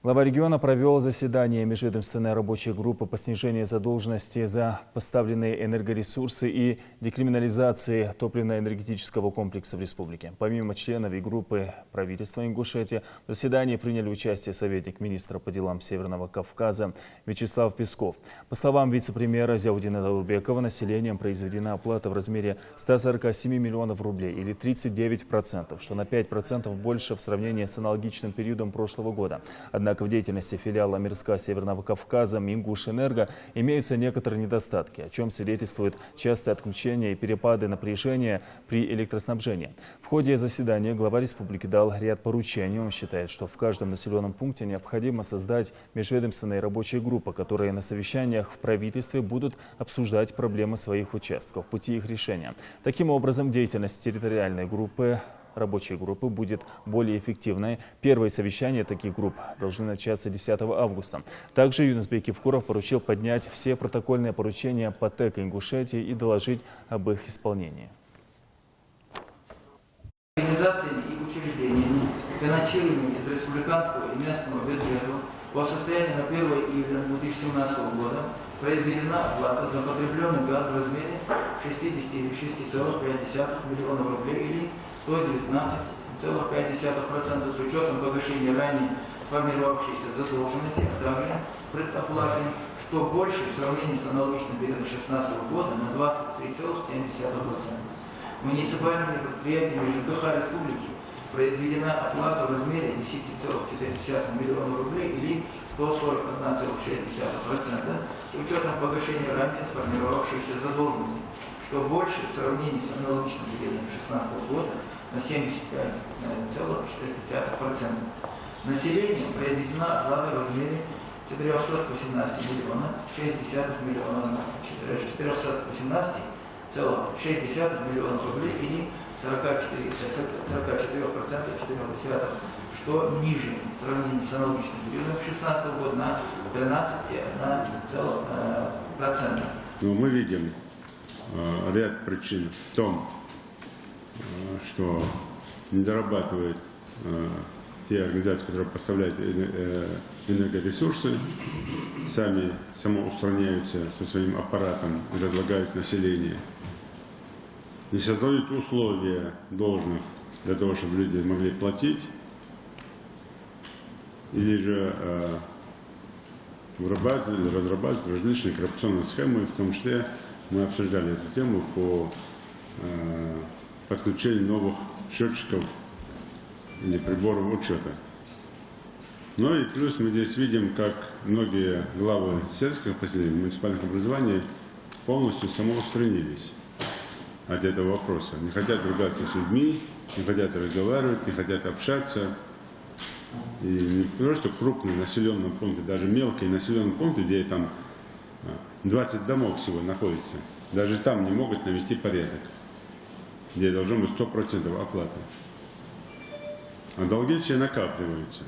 Глава региона провел заседание межведомственной рабочей группы по снижению задолженности за поставленные энергоресурсы и декриминализации топливно-энергетического комплекса в республике. Помимо членов и группы правительства Ингушетии, в заседании приняли участие советник министра по делам Северного Кавказа Вячеслав Песков. По словам вице-премьера Зяудина Даурбекова, населением произведена оплата в размере 147 миллионов рублей или 39%, что на 5% больше в сравнении с аналогичным периодом прошлого года. Однако в деятельности филиала Мирска Северного Кавказа Мингушэнерго имеются некоторые недостатки, о чем свидетельствуют частые отключения и перепады напряжения при электроснабжении. В ходе заседания глава республики дал ряд поручений. Он считает, что в каждом населенном пункте необходимо создать межведомственные рабочие группы, которые на совещаниях в правительстве будут обсуждать проблемы своих участков, пути их решения. Таким образом, деятельность территориальной рабочей группы будет более эффективной. Первые совещания таких групп должны начаться 10 августа. Также Юнусбек Евкуров поручил поднять все протокольные поручения по ТЭК Ингушетии и доложить об их исполнении. Организациями и учреждениями, финансируемыми из республиканского и местного бюджета по состоянию на 1 июля 2017 года произведена оплата за потребленный газ в размере 66,5 миллионов рублей или 119,5% с учетом погашения ранее сформировавшейся задолженности, а также предоплаты, что больше в сравнении с аналогичным периодом 2016 года на 23,7%. Муниципальными предприятиями ЖКХ республики произведена оплата в размере 10,4 миллиона рублей или 141,6% с учетом погашения ранее сформировавшейся задолженности, что больше в сравнении с аналогичным периодом 2016 года на 75,6%. Населением произведена оплата в размере 418,6 миллионов рублей или 44,4%, что ниже в сравнении с аналогичным периодом 2016 года на 13,1%. Мы видим ряд причин в том, что не дорабатывают те организации, которые поставляют энергоресурсы, самоустраняются со своим аппаратом и разлагают население. Не создают условия должных для того, чтобы люди могли платить, или же вырабатывать или разрабатывать различные коррупционные схемы, в том числе мы обсуждали эту тему по подключению новых счетчиков или приборов учета. Ну и плюс мы здесь видим, как многие главы сельских поселений, муниципальных образований полностью самоустранились от этого вопроса. Не хотят ругаться с людьми, не хотят разговаривать, не хотят общаться. И не просто крупные населенные пункты, даже мелкие населенные пункты, где там 20 домов всего находится, даже там не могут навести порядок, где должно быть 100% оплаты. А долги все накапливаются.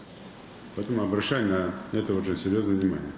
Поэтому обращаю на это очень серьезное внимание.